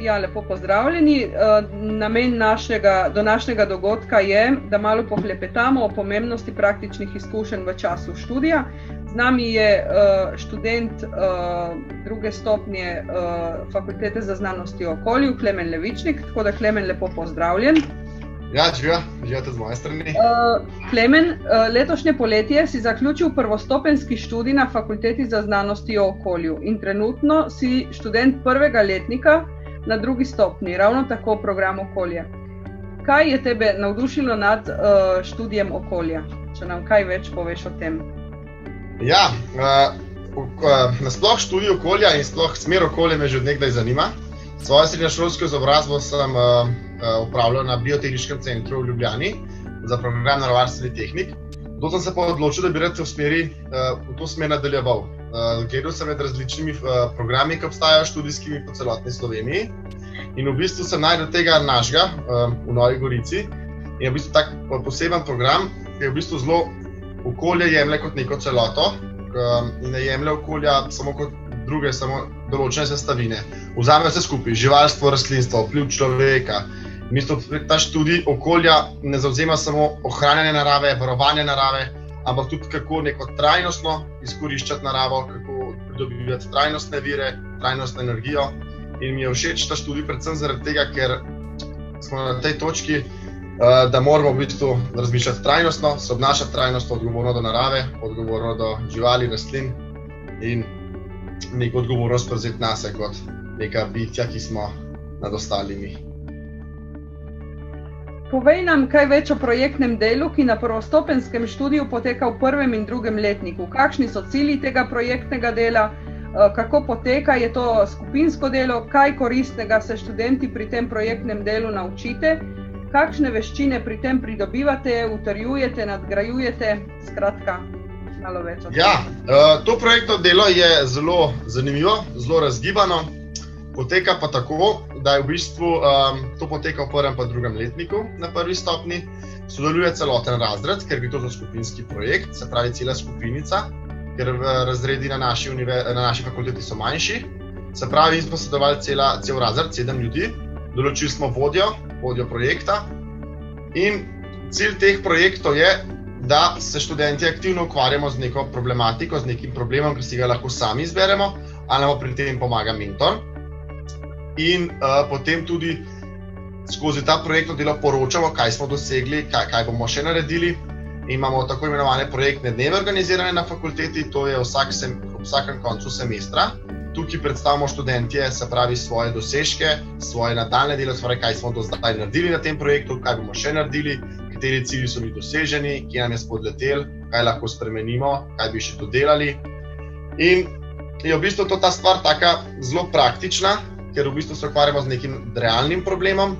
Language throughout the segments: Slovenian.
Ja, lepo pozdravljeni. Namen današnjega dogodka je, da malo pohlepetamo o pomembnosti praktičnih izkušenj v času študija. Z nami je študent druge stopnje Fakultete za znanosti o okolju, Klemen Levičnik, tako da Klemen, lepo pozdravljen. Ja, živite z moje strani. Klemen, letošnje poletje si zaključil prvostopenjski študij na Fakulteti za znanosti o okolju in trenutno si študent prvega letnika na drugi stopnji, ravno tako program okolje. Kaj je tebe navdušilo nad študijem okolja? Če nam kaj več poveš o tem. Ja, nasploh študij okolja in sploh smer okolja me že od nekdaj zanima. Svojo srednješolsko izobrazbo sem opravljal na Biotehniškem centru v Ljubljani za program naravovarstveni tehnik. Zato sem se pa odločil, da bi rad v to smer nadaljeval. Gledal sem med različnimi programi, ki obstajajo študijskimi po celotni Sloveniji. In v bistvu sem našel tega našega v Novi Gorici. In je v bistvu tak poseben program, ki je v bistvu zelo okolje jemlje kot neko celoto in ne jemlje okolja samo kot druge, samo določene sestavine. Vzame vse skupaj, živalstvo, rastlinstvo, vpliv človeka. V bistvu ta študij okolja ne zavzema samo ohranjanje narave, varovanje narave, ampak tudi kako neko trajnostno izkoriščati naravo, kako pridobivati trajnostne vire, trajnostno energijo. In mi je všeč ta študij predvsem zaradi tega, ker smo na tej točki, da moramo v bistvu razmišljati trajnostno, se obnašati trajnostno, odgovorno do narave, odgovorno do živali, rastlin in neko odgovornost prevzeti nase kot neka bitja, ki smo nad ostalimi. Povej nam kaj več o projektnem delu, ki na prvostopenjskem študiju poteka v prvem in drugem letniku. Kakšni so cilji tega projektnega dela, kako poteka, je to skupinsko delo, kaj koristnega se študenti pri tem projektnem delu naučite, kakšne veščine pri tem pridobivate, utrjujete, nadgrajujete, skratka, malo več o tem. Ja, to projektno delo je zelo zanimivo, zelo razgibano. Poteka pa tako, da je v bistvu to poteka v prvem pa drugem letniku na prvi stopni. Sodeluje celoten razred, ker gre to za skupinski projekt, se pravi cela skupinica, ker razredi na naši fakulteti so manjši. Se pravi, smo sodelovali cel razred, 7 ljudi. Določili smo vodjo projekta in cilj teh projektov je, da se študenti aktivno ukvarjamo z neko problematiko, z nekim problemom, ki si ga lahko sami izberemo, ali nam pri tem pomaga mentor. In potem tudi skozi ta projektno delo poročamo, kaj smo dosegli, kaj bomo še naredili. Imamo tako imenovane projektne dneve organizirane na fakulteti, to je vsakem koncu semestra. Tukaj predstavimo študentje, se pravi svoje dosežke, svoje nadaljnje delo, kaj smo do zdaj naredili na tem projektu, kaj bomo še naredili, kateri cilji so bili doseženi, kje nam je spodletel, kaj lahko spremenimo, kaj bi še dodelali. In je v bistvu ta stvar taka zelo praktična, ker v bistvu se ukvarjamo z nekim realnim problemom.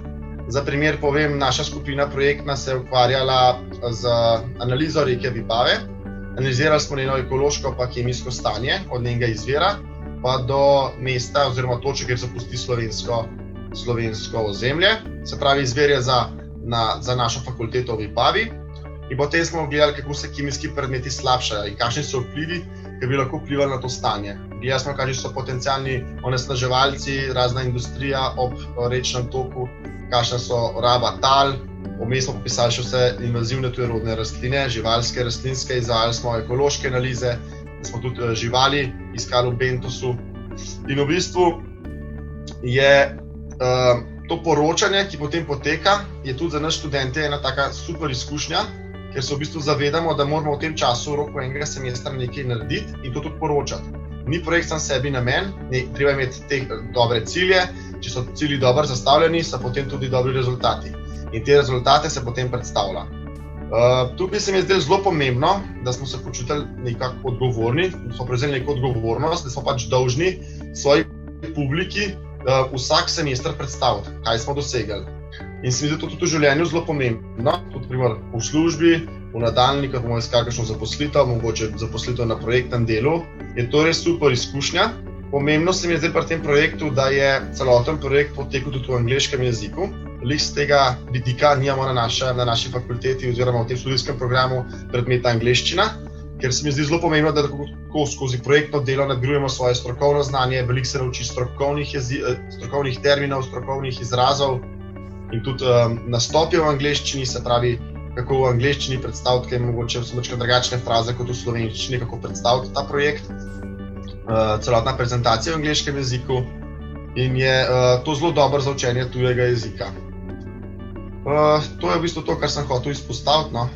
Za primer povem, naša skupina projektna se je ukvarjala z analizo reke Vipave. Analizirali smo njeno ekološko pa kemijsko stanje od njenega izvira pa do mesta oziroma točke, kjer se pusti slovensko ozemlje. Se pravi, izvir je za našo fakulteto v Vipavi. In potem smo gledali, kako se kemijski predmeti slabšajo in kakšni so vplivi, ki bi lahko vplivali na to stanje. Gledali smo, kakšni so potencialni onesnaževalci, razna industrija ob rečnem toku, kakšna so raba tal. Vmes smo popisali še vse invazivne tujerodne rastline, živalske, rastlinske, izvajali smo ekološke analize, da smo tudi živali iskali v bentosu. In v bistvu je to poročanje, ki potem poteka, je tudi za nas študente ena taka super izkušnja, ker se v bistvu zavedamo, da moramo v tem času, v roku enega semestra nekaj narediti in to tudi poročati. Ni projekt sam sebi namen, treba imeti te dobre cilje, če so cilji dobro zastavljeni, so potem tudi dobri rezultati. In te rezultate se potem predstavlja. Tukaj se mi je zdelo zelo pomembno, da smo se počutili nekako odgovorni, da smo prevzeli neko odgovornost, da smo pač dolžni svoji publiki vsak semester predstaviti, kaj smo dosegli. In se mi zdi to tudi v življenju zelo pomembno, tudi primer v službi, v nadaljnji, ko bomo iskali kakšno zaposlitev, mogoče zaposlitev na projektnem delu, je to res super izkušnja. Pomembno se mi je zdaj pri tem projektu, da je celoten projekt potekal tudi v angleškem jeziku. Lik z tega vidika nimamo na naši fakulteti oziroma v tem študijskem programu predmeta angleščina. ker se mi zdi zelo pomembno, da tako skozi projektno delo nadgrajujemo svoje strokovno znanje, veliko se nauči strokovnih terminov, strokovnih izrazov in tudi nastopijo v angleščini, se pravi, kako v angleščini predstaviti, kaj mogoče so malo drugačne fraze kot v slovenščini, kako predstaviti ta projekt, celotna prezentacija v angleškem jeziku in je to zelo dobro za učenje tujega jezika. To je v bistvu to, kar sem hotel izpostaviti, no.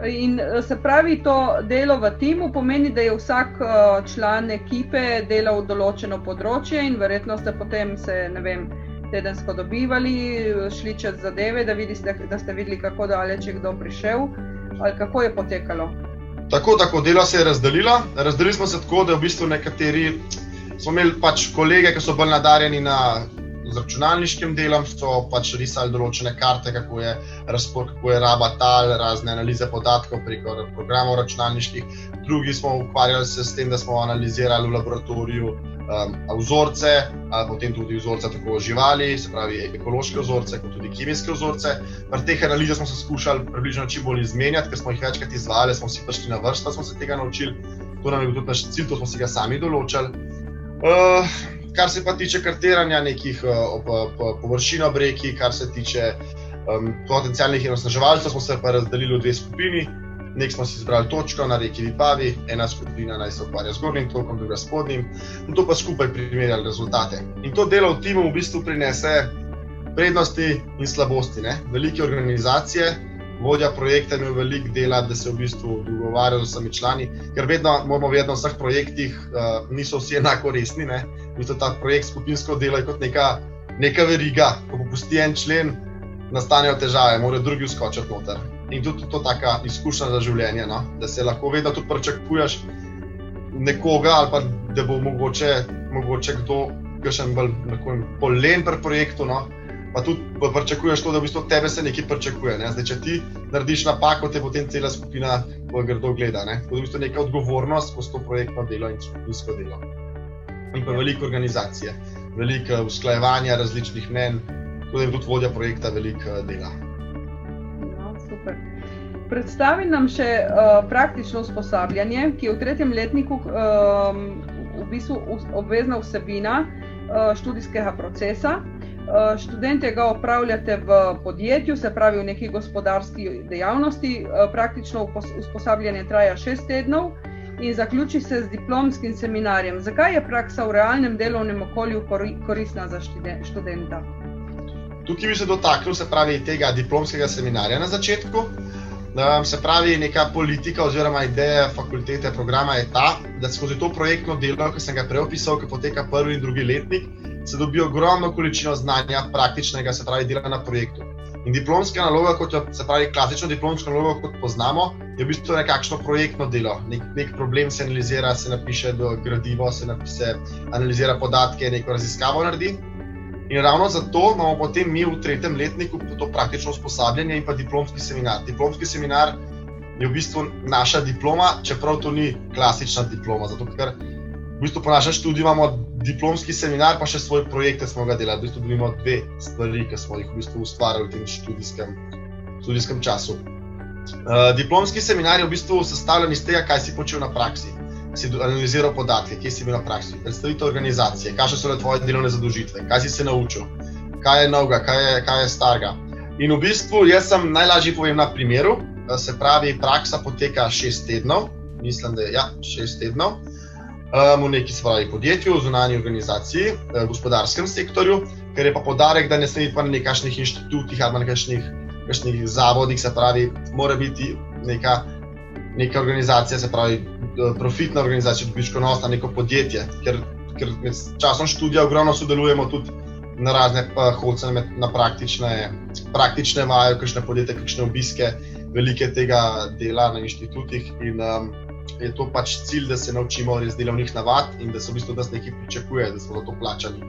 In se pravi, to delo v timu pomeni, da je vsak član ekipe delal določeno področje in verjetno ste potem tedensko dobivali, šli čez zadeve, da ste videli, kako daleč je kdo prišel, ali kako je potekalo? Tako, delo se je razdelilo. Razdelili smo se tako, da v bistvu nekateri smo imeli pač kolege, ki so bolj nadarjeni z računalniškim delom, so pač risali določene karte, kako je raba tal, razne analize podatkov preko programov računalniških. Drugi smo ukvarjali se s tem, da smo analizirali v laboratoriju vzorce, potem tudi vzorce tako živali, se pravi ekološke vzorce, kot tudi kemijske vzorce. Pri teh analizah smo se skušali približno čim bolj izmenjati, ker smo jih večkrat izvajali, smo si prišli na vrsto, smo se tega naučili. To nam je bil tudi naš cilj, to smo si ga sami določili. Kar se pa tiče kartiranja nekih površin ob reki, kar se tiče potencialnih onesnaževalcev, smo se pa razdelili v dve skupini. Nek smo si izbrali točko na reki Vipavi, ena skupina naj se ukvarja z zgornjim tokom, druga s spodnjim, in to pa skupaj primerjali rezultate. In to delo v timu v bistvu prinese prednosti in slabosti, ne? Velike organizacije, vodja projekta ima veliko dela, da se v bistvu dogovarja z vsemi člani, ker moramo vedeti, v vseh projektih niso vsi enako resni, ne? V bistvu ta projekt skupinsko delo je kot neka veriga, ko popusti en člen, nastanejo težave, morajo drugi vskočiti noter. In tudi to taka izkušnja za življenje, no? Da se lahko vedno tudi pričakuješ nekoga ali pa da bo mogoče kdo kakšen bolj len pri projektu, no? Pa tudi pričakuješ to, da v bistvu od tebe se nekaj pričakuje, ne? Zdaj, če ti narediš napako, te potem cela skupina grdo gleda, ne? To je v bistvu neka odgovornost skozi to projektno delo in skupinsko delo. In pa veliko organizacije, veliko usklajevanja različnih mnenj, tako da je tudi vodja projekta veliko dela. No, super. Predstavi nam še praktično usposabljanje, ki je v 3. letniku v bistvu obvezna vsebina študijskega procesa. Študentje ga opravljate v podjetju, se pravi v neki gospodarski dejavnosti. Praktično usposabljanje traja 6 tednov in zaključi se z diplomskim seminarjem. Zakaj je praksa v realnem delovnem okolju koristna za študenta? Tukaj bi se dotaknil, se pravi, tega diplomskega seminarja na začetku. Se pravi, neka politika oziroma ideja fakultete programa je ta, da skozi to projektno delo, ki sem ga prej opisal, ki poteka 1. in 2. letnik, se dobi ogromno količino znanja praktičnega, se pravi, dela na projektu. In diplomska naloga, se pravi, klasično diplomsko nalogo, kot poznamo, je v bistvu nekakšno projektno delo. Nek problem se analizira, se napiše gradivo, se analizira podatke, neko raziskavo naredi. In ravno zato imamo potem mi v 3. letniku to praktično usposabljanje in pa diplomski seminar. Diplomski seminar je v bistvu naša diploma, čeprav to ni klasična diploma, zato ker v bistvu po našem študiju imamo diplomski seminar, pa še svoj projekt, ki smo ga delali. V bistvu dobimo 2 stvari, ki smo jih v bistvu ustvarjali v tem študijskem času. Diplomski seminar je v bistvu sestavljen iz tega, kaj si počel na praksi. Si analiziral podatke, kje si bil na praksi, predstavitev organizacije, kakšne so tvoje delovne zadolžitve, kaj si se naučil, kaj je novega, kaj je starega. In v bistvu jaz sem najlažje povem na primeru, se pravi, praksa poteka 6 tednov, mislim, da je 6 tednov, v neki podjetju, zunanji organizaciji, gospodarskem sektorju, ker je pa poudarek, da ne sme biti pa na nekakšnih inštitutih ali na nekakšnih zavodih, se pravi, mora biti neka organizacija, se pravi, profitna organizacija, dobičkonosna, neko podjetje, ker med časom študija ogromno sodelujemo tudi na razne hodce, na praktične vaje, kakšne podjetje, kakšne obiske, velike tega dela na inštitutih in je to pač cilj, da se naučimo res delovnih navad in da se v bistvu nas nekaj pričakuje, da smo za to plačani.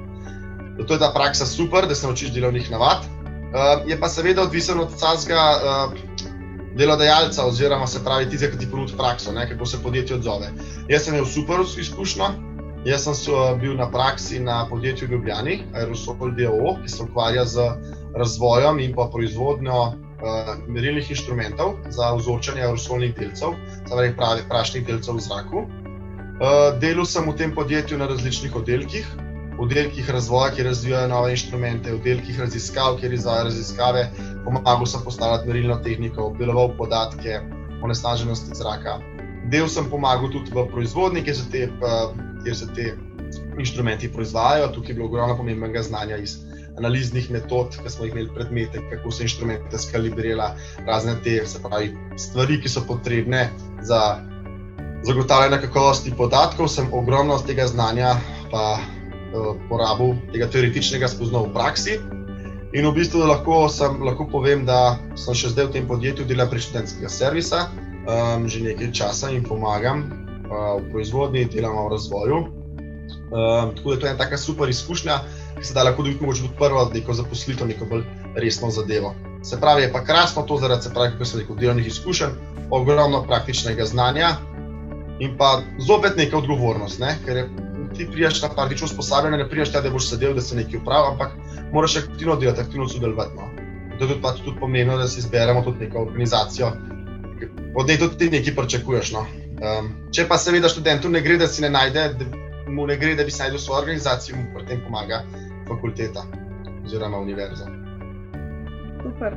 Zato je ta praksa super, da se naučiš delovnih navad. Je pa seveda odvisen od vsakega delodajalca oziroma se pravi tistega, ki ti ponudi prakso, ne, kako se podjetje odzove. Jaz sem imel super izkušnjo. Jaz sem bil na praksi na podjetju v Ljubljani, Aerosol d.o.o., ki se ukvarja z razvojem in pa proizvodnjo merilnih inštrumentov za vzorčanje aerosolnih delcev, prašnih delcev v zraku. Delal sem v tem podjetju na različnih oddelkih razvoja, kjer razvijajo nove inštrumente, oddelkih raziskav, kjer izvajajo raziskave, pomagal sem postavljati merilno tehniko, obdeloval podatke o onesnaženosti zraka. Del sem pomagal tudi v proizvodnji, kjer se te inštrumenti proizvajajo. Tukaj je bilo ogromno pomembnega znanja iz analiznih metod, ki smo jih imeli predmete, kako se inštrumente skalibrirala, razne te, se pravi, stvari, ki so potrebne za zagotavljanje kakovosti podatkov. Sem ogromno tega znanja pa porabil, tega teoretičnega spoznal v praksi. In v bistvu lahko povem, da sem še zdaj v tem podjetju delam prek študentskega servisa, že nekaj časa in pomagam v proizvodnji, delam v razvoju. Tako da to je ena taka super izkušnja, ki se da lahko dobiti mogoče tudi prvo neko zaposlitev, neko bolj resno zadevo. Se pravi, je pa krasno to zaradi, se pravi, kako sem rekel, delovnih izkušenj, ogromno praktičnega znanja in pa zopet neka odgovornost, ne? Ker ti prijaš na praktično usposabljanje, ne prijaš tja, da boš sedel, da se nekaj upravil, ampak moraš aktivno delati, aktivno sodelovati. No. To je tudi pomembno, da si izberemo tudi neko organizacijo, od njej tudi ti nekaj pričakuješ. No. Če pa seveda študentu ne gre, da si ne najde, mu ne gre, da bi se najdel svojo organizacijo, mu pri tem pomaga fakulteta oziroma univerza. Super.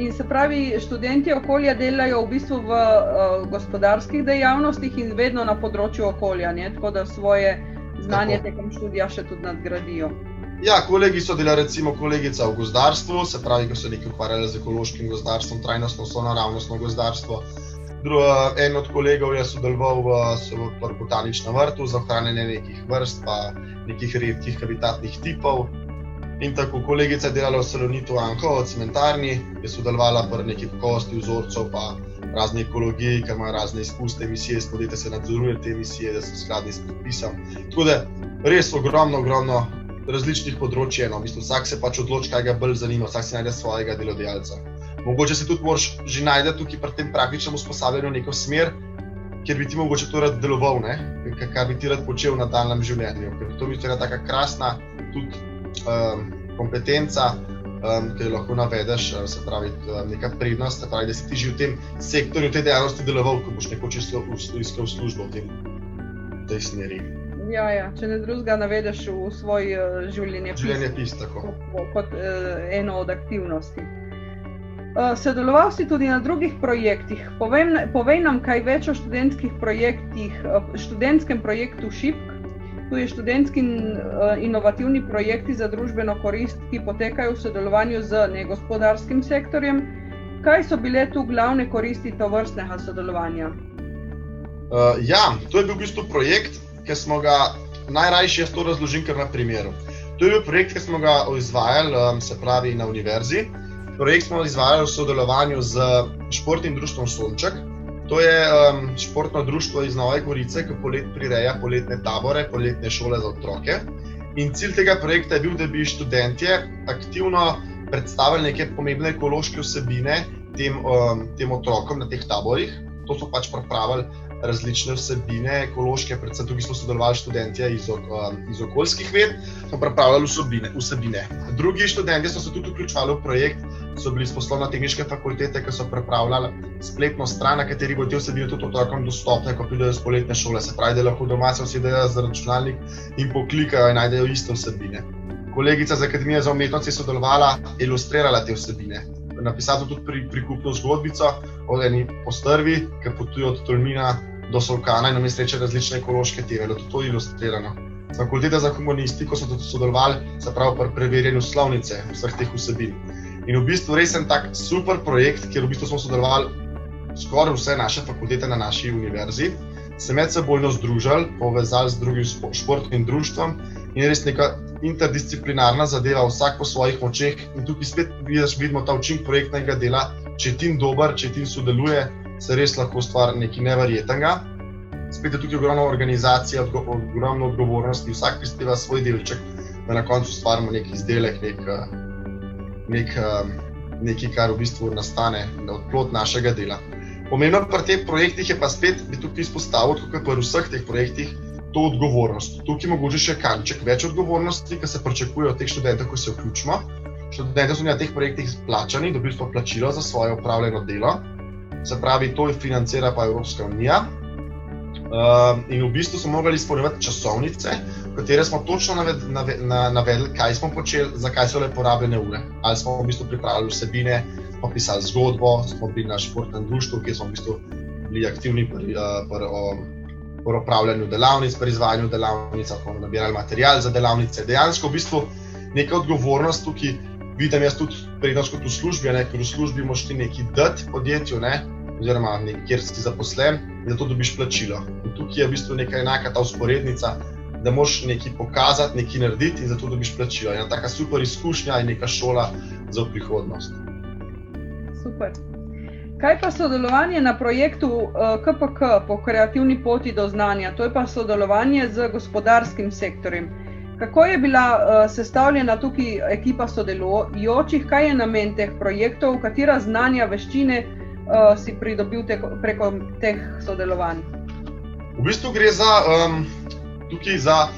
In se pravi, študenti okolja delajo v bistvu v gospodarskih dejavnostih in vedno na področju okolja, ne? Tako da svoje znanje tekom študija še tudi nadgradijo. Ja, kolegi so delali, recimo kolegica v gozdarstvu, se pravi, ko so nekaj ukvarjali z ekološkim gozdarstvom, trajnostno, sonaravnostno gozdarstvo. En od kolegov je sodeloval v botaničnem vrtu za ohranjanje nekih vrst pa nekih redkih habitatnih tipov. In tako kolegica je delala v Salonitu Anhovo, v cementarni, je sodelovala pri neki kakovosti vzorcev pa razni ekologiji, ker imajo razne izpuste emisije, spodete se nadzoruje te emisije, da so skladni s predpisom. Tako da res ogromno različnih področij. V bistvu vsak se pač odloči, kaj ga bolj zanima, vsak si najde svojega delodajalca. Mogoče se tudi moraš že najti tukaj pri tem praktičnem usposabljanju neko smer, kjer bi ti mogoče to rad deloval, ne? Kar bi ti rad počel v nadaljnjem življenju. Ker to je ena taka krasna tudi kompetenca, ki jo lahko navedeš, se pravi neka prednost, se pravi, da si ti že v tem sektorju, v tej dejavnosti deloval, ko boš nekoč iskal službo v tej smeri. Ja, če ne drugega navedeš v svoj življenjepis tako. Kot eno od aktivnosti. Sodeloval si tudi na drugih projektih. Povej nam kaj več o študentskem projektu Šipk. Tu je študentski inovativni projekti za družbeno korist, ki potekajo v sodelovanju z negospodarskim sektorjem. Kaj so bile tu glavne koristi tovrstnega sodelovanja? To je bil v bistvu projekt, ki smo ga najrajši, jaz to razložim kar na primeru. To je bil projekt, ki smo ga izvajali, se pravi, na univerzi. Projekt smo izvajali v sodelovanju z športnim društvom Sonček. To je športno društvo iz Nove Gorice, ki prireja poletne tabore, poletne šole za otroke. In cilj tega projekta je bil, da bi študentje aktivno predstavili neke pomembne ekološke vsebine tem otrokom na teh taborih. To so pač pripravili različne vsebine ekološke, predvsem tukaj smo sodelovali študentje iz okoljskih ved, smo pripravljali vsebine. Drugi študentje so se tudi vključevali v projekt, so bili iz poslovno-tehniške fakultete, ki so pripravljali spletno stran, na kateri bo te vsebine tudi otrokom dostopne, ko pridejo z poletne šole. Se pravi, da lahko doma se usedejo za računalnik in poklikajo in najdejo iste vsebine. Kolegica z Akademije za umetnost je sodelovala, ilustrirala te vsebine. Napisala tudi prikupno zgodbico o eni postrvi, ki potuje od Tolmina do Solkana in vmes reče različne ekološke teme, da to je ilustrirano. Z Fakultete za humanistiko so tudi sodelovali, se pravi pri preverjanju slovnice vseh teh vsebin. In v bistvu res en tak super projekt, kjer v bistvu smo sodelovali skoraj vse naše fakultete na naši univerzi, se medsebojno združili, povezali z drugim športnim društvom in res neka interdisciplinarna zadeva, vsak po svojih močeh. In tukaj spet vidimo ta učinek projektnega dela, če tim dober, če tim sodeluje, se res lahko ustvari nekaj neverjetnega. Spet je tukaj ogromno organizacije, ogromno odgovornosti, vsak prispeva svoj delček, da na koncu ustvarimo nek izdelek, nekaj, kar v bistvu nastane od plod našega dela. Pomembno pri teh projektih je pa spet, bi tukaj izpostavil, tako pri vseh teh projektih, to odgovornost. Tukaj mogoče še kanček več odgovornosti, ki se pričakuje od teh študentov, ko se vključimo. študenti so na teh projektih plačani, dobili smo plačilo za svoje opravljeno delo, se pravi, to financira pa Evropska unija. In v bistvu smo morali izpolnjevati časovnice, v katere smo točno navedli, kaj smo počeli, zakaj so bile porabljene ure. Ali smo v bistvu pripravili vsebine, smo pisali zgodbo, smo bili na športnem društvu, kjer smo v bistvu bili aktivni pri opravljanju delavnic, pri izvajanju delavnic, smo nabirali material za delavnice. Dejansko v bistvu neka odgovornost tukaj vidim jaz tudi prednost kot v službi, ker v službi moraš ti nekaj dati podjetju, oziroma kjer si zaposlen, in zato dobiš plačilo. In tukaj je v bistvu neka enaka ta vzporednica, da moraš nekaj pokazati, nekaj narediti in zato dobiš plačilo. Ena taka super izkušnja in neka šola za prihodnost. Super. Kaj pa sodelovanje na projektu KPK po kreativni poti do znanja? To je pa sodelovanje z gospodarskim sektorjem. Kako je bila sestavljena tukaj ekipa sodelujočih? Kaj je namen teh projektov? Katera znanja, veščine si pridobil preko teh sodelovanj? V bistvu gre tukaj za,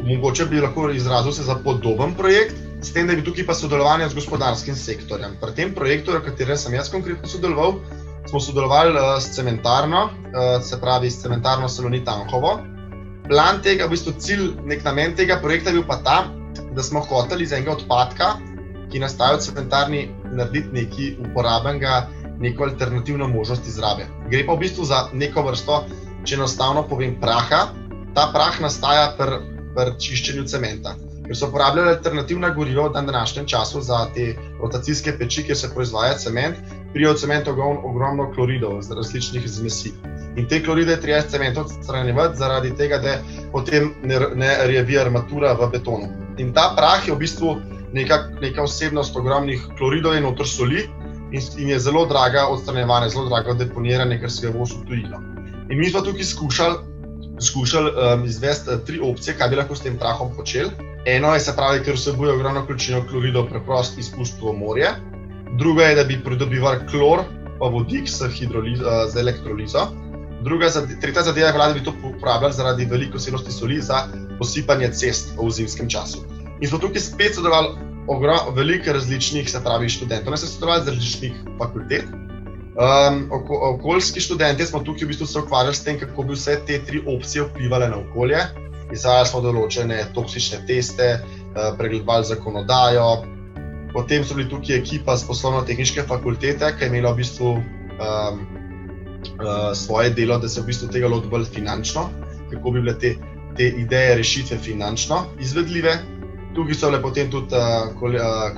mogoče bi lahko izrazil se za podoben projekt, s tem, da bi tukaj pa sodelovanje z gospodarskim sektorjem. Pri tem projektu, v katerem sem jaz konkretno sodeloval, smo sodelovali s cementarno, se pravi s cementarno Salonit Anhovo. Plan tega, v bistvu cilj, nek namen tega projekta je bil pa ta, da smo hoteli iz enega odpadka, ki nastaja v cementarni, narediti nekaj uporabenega, neko alternativno možnost izrabe. Gre pa v bistvu za neko vrsto, če enostavno povem, praha. Ta prah nastaja pri čiščenju cementa. Ker so uporabljali alternativna goriva v današnjem času za te rotacijske peči, kjer se proizvaja cement, pride v cement ogromno kloridov z različnih zmesi. In te kloride je treba iz cementa odstranjevati zaradi tega, da potem ne rjavi armatura v betonu. In ta prah je v bistvu neka vsebnost ogromnih kloridov in noter soli in je zelo draga odstranjevanje, zelo drago deponiranje, ker se ga vozi v tujino. In mi smo tukaj skušali izvesti 3 opcije, kaj bi lahko s tem prahom počeli. Eno je, se pravi, ker vsebuje ogromno količino kloridov preprost izpustil v morje. Druga je, da bi pridobivali klor pa vodik z elektrolizo. Tretja zadeva je, da bi to uporabljali zaradi velike vsebnosti soli za posipanje cest v zimskem času. In smo tukaj spet sodelovali veliko različnih, se pravi, študentov. Ne smo sodelovali z različnih fakultet. Okoljski študenti smo tukaj v bistvu se ukvarjali s tem, kako bi vse te 3 opcije vplivale na okolje. Izvajali smo določene toksične teste, pregledovali zakonodajo. Potem so bili tukaj ekipa z poslovno-tehniške fakultete, ki je imela v bistvu svoje delo, da se v bistvu tega lotili finančno, kako bi bile te ideje, rešitve finančno izvedljive. Tukaj so bile potem tudi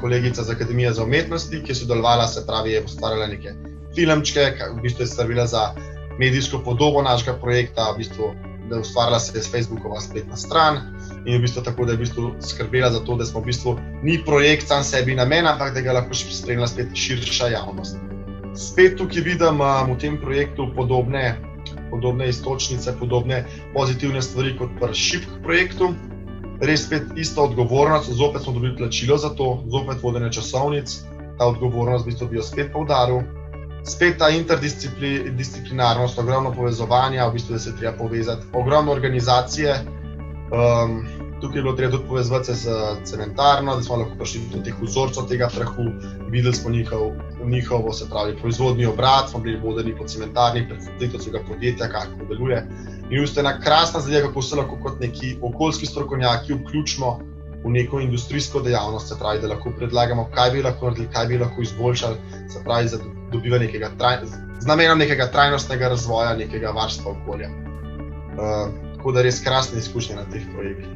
kolegica z Akademije za umetnosti, ki je sodelovala, se pravi, je ustvarjala neke filmčke, v bistvu je skrbela za medijsko podobo našega projekta, v bistvu, da je ustvarjala se Facebookova spletna stran in v bistvu tako, da je v bistvu skrbela za to, da smo v bistvu ni projekt sam sebi namen, ampak da ga lahko spremlja spet širša javnost. Spet tukaj vidim v tem projektu podobne iztočnice, podobne pozitivne stvari kot pri Šipk projektu. Res spet ista odgovornost, zopet smo dobili plačilo za to, zopet vodenje časovnic, ta odgovornost v bistvu bi jo spet poudaril. Spet ta interdisciplinarnost, ogromno povezovanja, v bistvu, da se treba povezati, ogromno organizacije. Tukaj je bilo treba tudi povezati se z cementarno, da smo lahko prišli do teh vzorcev tega prahu, videli smo njihovo, se pravi, proizvodni obrat, smo bili vodeni po cementarni, predstavitev svojega podjetja, kako deluje. In v bistvu ena krasna zadeva, kako se lahko kot neki okoljski strokovnjaki vključimo v neko industrijsko dejavnost, se pravi, da lahko predlagamo, kaj bi lahko naredili, kaj bi lahko izboljšali, se pravi, za dobivanje z namenom nekega trajnostnega razvoja, nekega varstva okolja. Tako da res krasne izkušnje na teh projektih.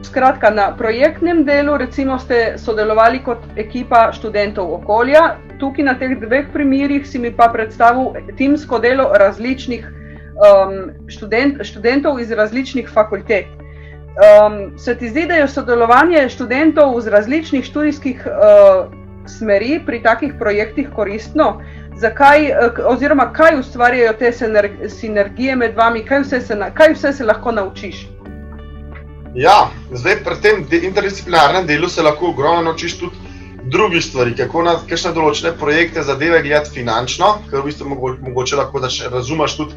Skratka, na projektnem delu recimo ste sodelovali kot ekipa študentov okolja. Tukaj na teh 2 primerih si mi pa predstavil timsko delo različnih študentov iz različnih fakultet. Se ti zdi, da je sodelovanje študentov z različnih študijskih smeri pri takih projektih koristno? Zakaj, oziroma kaj ustvarjajo te sinergije med vami, kaj vse se lahko naučiš? Ja, zdaj pri tem interdisciplinarnem delu se lahko ogromno naučiš tudi drugih stvari, kako na kakšne določene projekte zadeve gledati finančno, ker v bistvu mogoče lahko razumeš tudi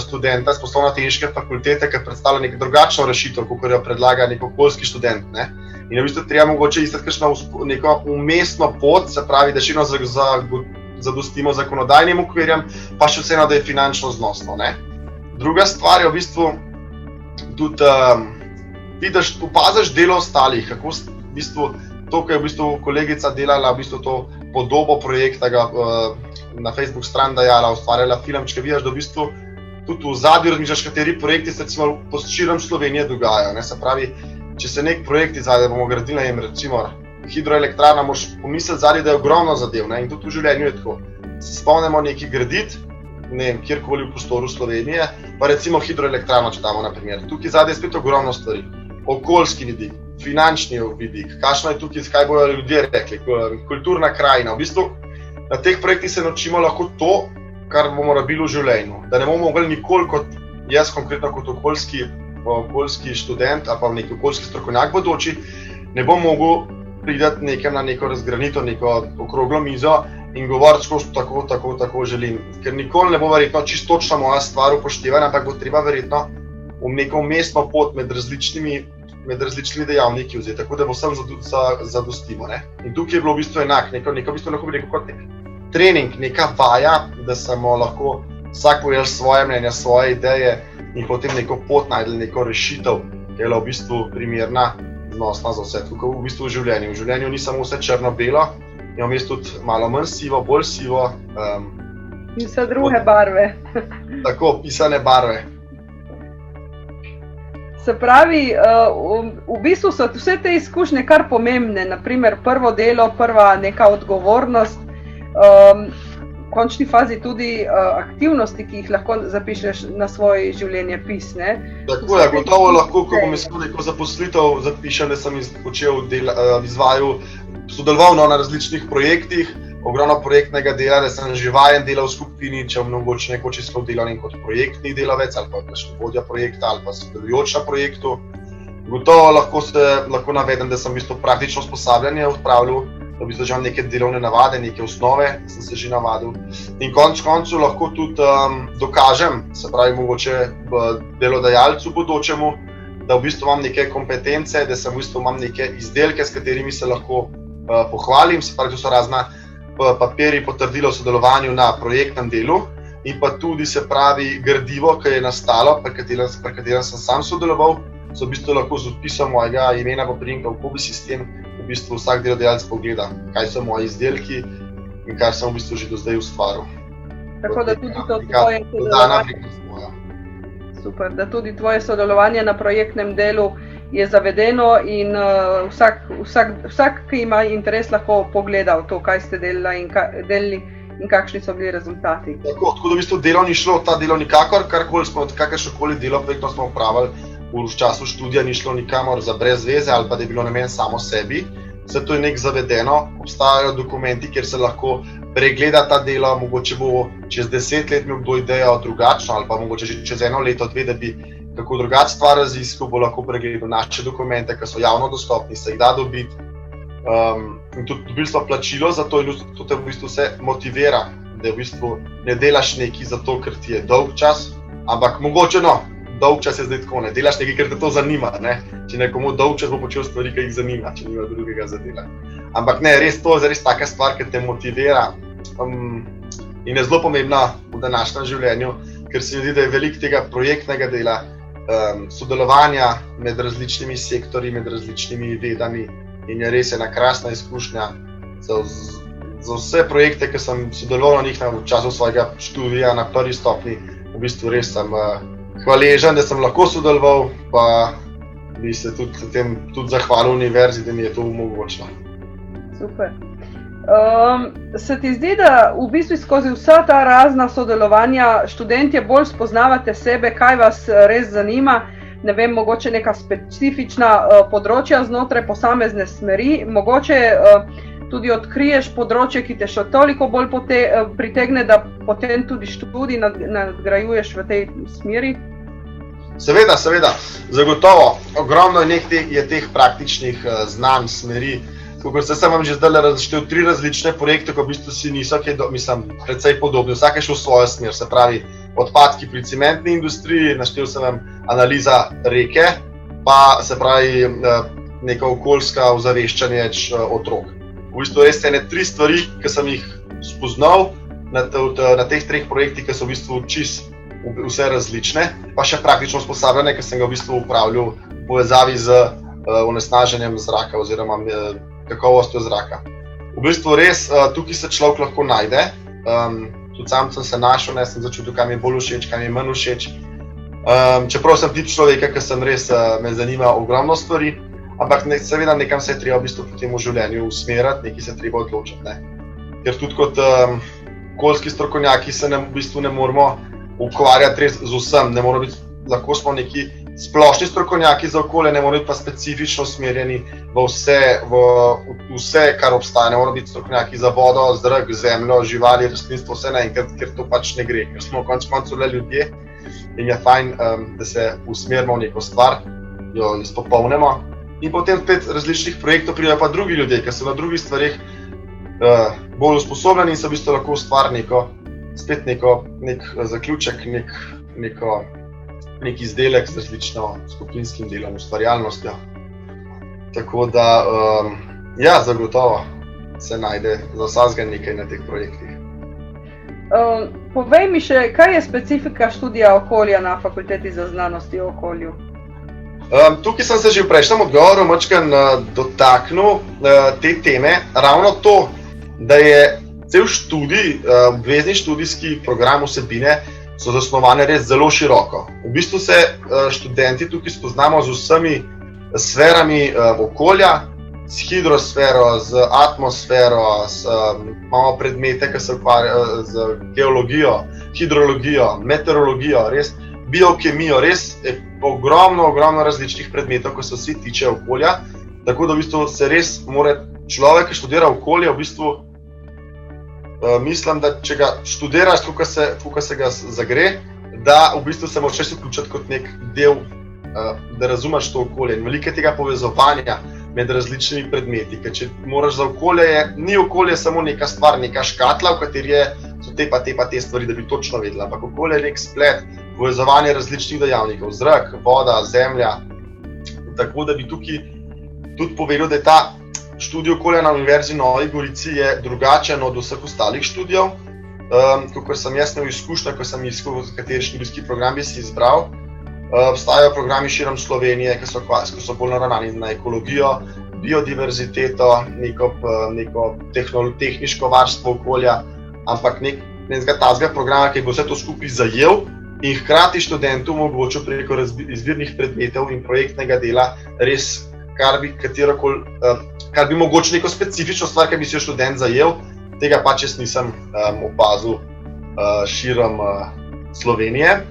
študenta s poslovno-tehniške fakultete, ki predstavlja neko drugačno rešitev, kot jo predlaga nek okoljski študent. In v bistvu treba mogoče iskati kakšno neko umestno pot, se pravi, da še eno zadostimo zakonodajnim okvirjem, pa še vseeno, da je finančno znosno, ne. Druga stvar je v bistvu tudi, vidiš, opaziš delo ostalih, kako v bistvu to, ko je v bistvu kolegica delala, v bistvu to podobo projekta na Facebook stran dajala, ustvarjala filmčke, vidiš, da v bistvu tudi v zadnji razmišljaš, kateri projekti se recimo po širom Slovenije dogajajo, ne, se pravi, če se nek projekt izvede, bomo gradili, recimo hidroelektrarna, moraš pomisliti zadnji, da je ogromno zadev, ne, in tudi v življenju je tako. Se spomnimo nekaj graditi, ne vem, kjerkoli v prostoru Slovenije, pa recimo hidroelektrarno, če damo na primer. Tukaj zadnji je spet ogromno stvari. Okoljski vidik, finančni vidik, kakšno je tukaj, kaj bodo ljudje rekli, kulturna krajina. V bistvu na teh projektih se naučimo lahko to, kar bomo rabili v življenju. Da ne bomo mogli nikoli kot jaz konkretno kot okoljski študent ali pa neki okoljski strokovnjak bodoči, ne bom mogel priti nekam na neko razgranito, neko okroglo mizo in govoriti skozi tako želim. Ker nikoli ne bo verjetno čisto točno moja stvar upoštevana, ampak bo treba verjetno v neko umestno pot med različnimi dejavniki vzeti, tako da bo vsem zadostimo, ne. In tukaj je bilo v bistvu enak, neko v bistvu lahko bi rekel kot nek trening, neka vaja, da smo lahko vsak povedal svoje mnenje, svoje ideje in potem neko pot najdel, neko rešitev, ki je v bistvu primerna, znosna za vse. Tukaj v bistvu v življenju. V življenju ni samo vse črno-belo, je vmes tudi malo manj sivo, bolj sivo. In vse druge barve. Tako, pisane barve. Se pravi, v bistvu so vse te izkušnje kar pomembne, naprimer prvo delo, prva neka odgovornost, v končni fazi tudi aktivnosti, ki jih lahko zapišeš na svoj življenjepis, ne? Tako je, gotovo lahko, ko bom iskal neko zaposlitev, zapišem, da sem izvajal, sodeloval na različnih projektih, ogromno projektnega dela, da sem že vajen delal v skupini, če bom mogoče nekoč iskal delo kot projektni delavec ali pa vodja projekta ali pa sodelujoč na projektu. Gotovo lahko navedem, da sem v bistvu praktično usposabljanje odpravljal, da bi zdržal neke delovne navade, neke osnove, sem se že navadil. In koncu lahko tudi dokažem, se pravi mogoče delodajalcu bodočemu, da v bistvu imam neke kompetence, da sem v bistvu imam neke izdelke, s katerimi se lahko pohvalim, se pravi, to so razna papirji, potrdilo o sodelovanju na projektnem delu in pa tudi, se pravi, gradivo, ki je nastalo, pri katerem sem sam sodeloval, so v bistvu lahko z odpisom mojega imena pa priimka v Kobi sistem v bistvu vsak delodajalec pogleda, kaj so moji izdelki in kar sem v bistvu že do zdaj ustvaril. Tako da tudi to tvoje sodelovanje. Super, da tudi tvoje sodelovanje na projektnem delu je zavedeno in vsak, ki ima interes, lahko pogleda v to, kaj ste delali in kakšni so bili rezultati. Tako da v bistvu delo ni šlo, ta delo nikakor, kakršnokoli delo projektno smo opravili v času študija, ni šlo nikamor za brez veze ali pa da je bilo namen samo sebi. Vse to je nek zavedeno, obstajajo dokumenti, kjer se lahko pregleda ta delo, mogoče bo čez 10 let imel kdo idejo drugačno ali pa mogoče že čez 1 leto, 2, da bi kako drugače stvar raziskal, bo lahko pregledal naše dokumente, ki so javno dostopni, se jih da dobiti. In tudi dobili smo plačilo za to in to te v bistvu vse motivira, da v bistvu ne delaš nekaj zato, ker ti je dolg čas, ampak mogoče dolg čas je zdaj tako, ne delaš nekaj, ker te to zanima, ne. Če nekomu dolg čas bo počel stvari, ki jih zanima, če nima drugega za delati. Ampak ne, res to je res taka stvar, ki te motivira in je zelo pomembna v današnjem življenju, ker se mi zdi, da je veliko tega projektnega dela, sodelovanja med različnimi sektorji, med različnimi vedami in je res ena krasna izkušnja za vse projekte, ki sem sodeloval na njih v času svojega študija na prvi stopnji. V bistvu res sem hvaležen, da sem lahko sodeloval, pa bi se tudi zahvalil univerzi, da mi je to omogočilo. Super. Se ti zdi, da v bistvu skozi vsa ta razna sodelovanja študentje bolj spoznavate sebe, kaj vas res zanima, ne vem, mogoče neka specifična področja znotraj posamezne smeri, mogoče tudi odkriješ področje, ki te še toliko bolj pritegne, da potem tudi študij nadgrajuješ v tej smeri? Seveda, zagotovo. Ogromno je teh praktičnih znanj, smeri. Kot sem vam že zdaj razštel 3 različne projekte, ko v bistvu si niso precej podobni, vsak je šel v svojo smer, se pravi odpadki pri cementni industriji, naštel sem vam analiza reke, pa se pravi neka okoljska ozaveščanje otrok. V bistvu res ene 3 stvari, ki sem jih spoznal na teh 3 projektih, ki so v bistvu vse različne, pa še praktično usposabljanje, ki sem ga v bistvu upravljal v povezavi z onesnaženjem zraka oziroma kakovostjo zraka. V bistvu res tukaj se človek lahko najde. Tudi sam sem se našel, sem začutil, kaj mi je bolj všeč, kaj mi je manj všeč. Čeprav sem tip človeka, ki sem res me zanima ogromno stvari, ampak seveda nekam se je treba v bistvu po tem življenju usmeriti, nekaj se je treba odločiti. Ne? Ker tudi kot okoljski strokovnjaki se v bistvu ne moramo ukvarjati res z vsem. Ne moramo biti, lahko smo neki splošni strokovnjaki za okolje, ne moramo biti pa specifično usmerjeni v vse, kar obstaja. Ne moramo biti strokovnjaki za vodo, zrak, zemljo, živali, rastlinstvo, vse naenkrat, ker to pač ne gre. Ker smo konec koncev le ljudje in je fajn, da se usmerimo v neko stvar, jo izpopolnimo. In potem spet različnih projektov pridejo pa drugi ljudje, ki so na drugih stvarih bolj usposobljeni in so v bistvu lahko ustvarili nek zaključek, nek izdelek z različno skupinskim delom, ustvarjalnostjo. Tako da, ja, zagotovo se najde za vsakega nekaj na teh projektih. Povej mi še, kaj je specifika študija okolja na Fakulteti za znanosti o okolju? Tukaj sem se že v prejšnjem odgovoru malo dotaknil te teme. Ravno to, da je cel študij, obvezni študijski program vsebine so zasnovane res zelo široko. V bistvu se študenti tukaj spoznamo z vsemi sferami okolja, s hidrosfero, z atmosfero, imamo predmete, ki se ukvarjajo z geologijo, hidrologijo, meteorologijo, res biokemijo, res ogromno različnih predmetov, ki se vsi tiče okolja. Tako da v bistvu se res mora človek, ki študira okolje, v bistvu mislim, da če ga študiraš, koliko se ga zagre, da v bistvu se moraš vključiti kot nek del, da razumeš to okolje in veliko tega povezovanja med različnimi predmeti. Ker če moraš za okolje, ni okolje samo neka stvar, neka škatla, v kateri so te pa te stvari, da bi točno vedela. Ampak okolje je nek splet, povezovanje različnih dejavnikov, zrak, voda, zemlja. Tako da bi tukaj tudi povedal, da je ta študij okolja na Univerzi v Novi Gorici je drugačen od vseh ostalih študijev. Kakor sem jaz imel izkušnjo, ko sem iskal, kateri študijski program bi si izbral. Obstajajo programi širom Slovenije, ki so bolj naravnani na ekologijo, biodiverziteto, neko tehniško varstvo okolja, ampak nekega tazga programa, ki bo vse to skupaj zajel in hkrati študentu omogočil preko izbirnih predmetov in projektnega dela res kar bi mogoče neko specifično stvar, ki bi si jo študent zajel, tega pač jaz nisem opazil širom Slovenije.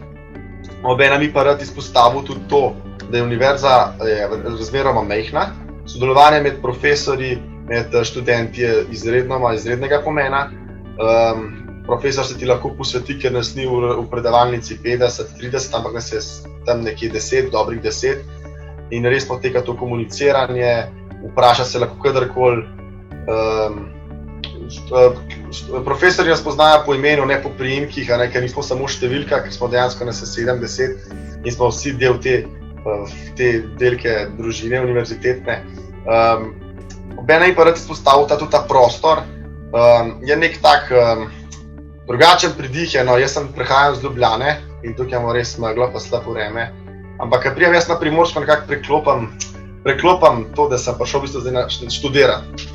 Obenem bi pa rad izpostavil tudi to, da je univerza razmeroma majhna. Sodelovanje med profesorji, med študenti je izrednega pomena. Profesor se ti lahko posveti, ker nas ni v predavalnici 50-30, ampak nas je tam nekje 10, dobrih 10. In res poteka to komuniciranje, vpraša se lahko kadarkoli. Profesorji nas poznajo po imenu, ne po priimkih, ker nismo samo številka, ker smo dejansko nas 70 in smo vsi del te delke družine univerzitetne. Obenem pa rad izpostavil tudi ta prostor. Je nek tak drugačen pridih. Jaz prihajam z Ljubljane in tukaj imamo res meglo pa slabo vreme. Ampak, ko prijem jaz na Primorsko, nekako preklopam to, da sem prišel v bistvu zdaj študirati.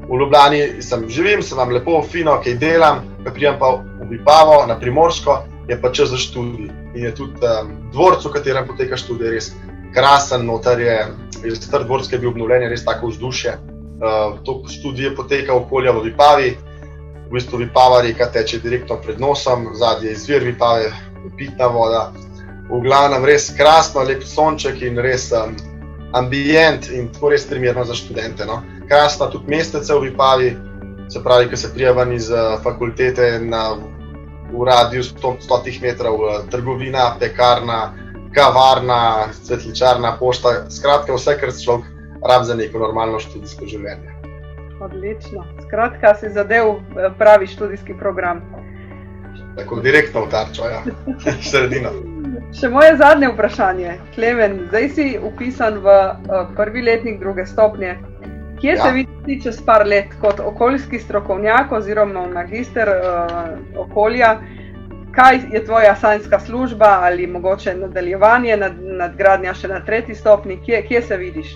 V Ljubljani živim, sem vam lepo, fino, kaj delam, ko prijem pa v Vipavo, na Primorsko, je pa čas za študij. In je tudi dvorec, v katerem poteka študij, res krasen, noter je star dvorec, ki je bil obnovljen, je res tako vzdušje. To študij poteka okolja v Vipavi, v bistvu Vipava reka teče direktno pred nosom, zadnji je izvir Vipave, pitna voda. V glavnem res krasno, lep sonček in res ambient in tako res primerno za študente. Krasna tudi mestece v Vipavi, se pravi, ko se prija ven iz fakultete v radiju 100 metrov, trgovina, pekarna, kavarna, cvetličarna, pošta, skratka vse, kar človek rabi za neko normalno študijsko življenje. Odlično. Skratka, si zadev pravi študijski program. Tako direktno v tarčo, ja, v sredino. Še moje zadnje vprašanje. Klemen, zdaj si upisan v prvi letnik druge stopnje. Kje se vidiš čez par let kot okoljski strokovnjak oziroma magister okolja? Kaj je tvoja sanjska služba ali mogoče nadaljevanje, nadgradnja še na tretji stopni? Kje se vidiš?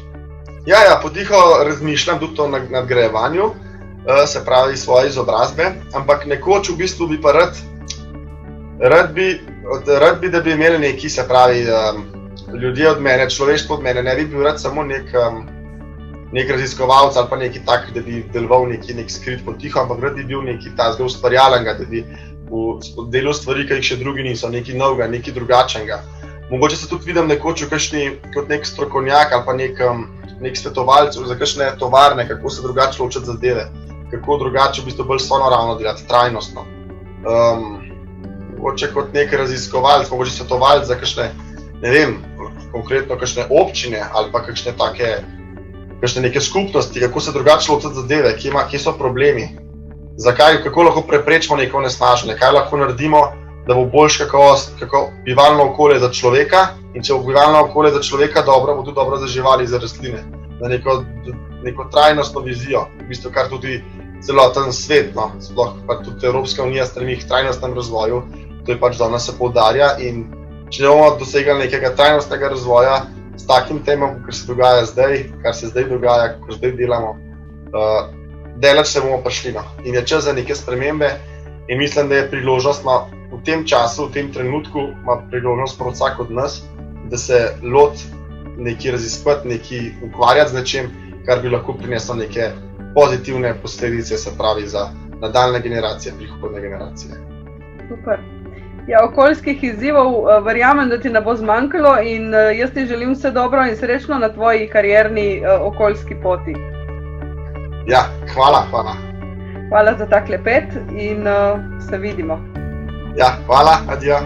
Ja, potiho razmišljam tudi o nadgrajevanju, se pravi svoje izobrazbe, ampak nekoč v bistvu bi pa rad bi, da bi imeli neki, se pravi, ljudje od mene, človeštvo od mene, ne bi bil rad samo nek raziskovalec ali pa neki tak, da bi deloval nek skrit potiho, ampak rad bi bil neki tazga ustvarjalenga, da bi delal stvari, ki jih še drugi niso, nekaj novega, nekaj drugačnega. Mogoče se tudi vidim nekoč kot nek strokovnjak ali pa nek svetovalec za kakšne tovarne, kako se drugače ločiti zadeve, kako drugače v bistvu bolj sonaravno delati, trajnostno. Mogoče kot nek raziskovalec, mogoče svetovalec za kakšne, ne vem, konkretno kakšne občine ali pa kakšne neke skupnosti, kako se drugače ločiti zadeve, kje so problemi, kako lahko preprečimo neko onesnaženje, kaj lahko naredimo, da bo boljše bivalno okolje za človeka, in če bo bivalno okolje za človeka dobro, bo tudi dobro za živali, za rastline, za neko trajnostno vizijo, v bistvu kar tudi celoten svet, sploh pa tudi Evropska unija stremi k trajnostnem razvoju, to je pač danes se poudarja, in če ne bomo dosegli nekega trajnostnega razvoja s takim temom, kar se dogaja zdaj, kar se zdaj dogaja, kar zdaj delamo, daleč se bomo prišli. In je čas za neke spremembe in mislim, da je priložnost v tem času, v tem trenutku, ima priložnost prav vsak od nas, da se loti nekaj raziskovati, nekaj ukvarjati z nečim, kar bi lahko prineslo neke pozitivne posledice, se pravi za nadaljne generacije, prihodne generacije. Super. Ja, okoljskih izzivov verjamem, da ti ne bo zmanjkalo in jaz ti želim vse dobro in srečno na tvoji karierni okoljski poti. Ja, hvala. Hvala za ta klepet in se vidimo. Ja, hvala, adijo.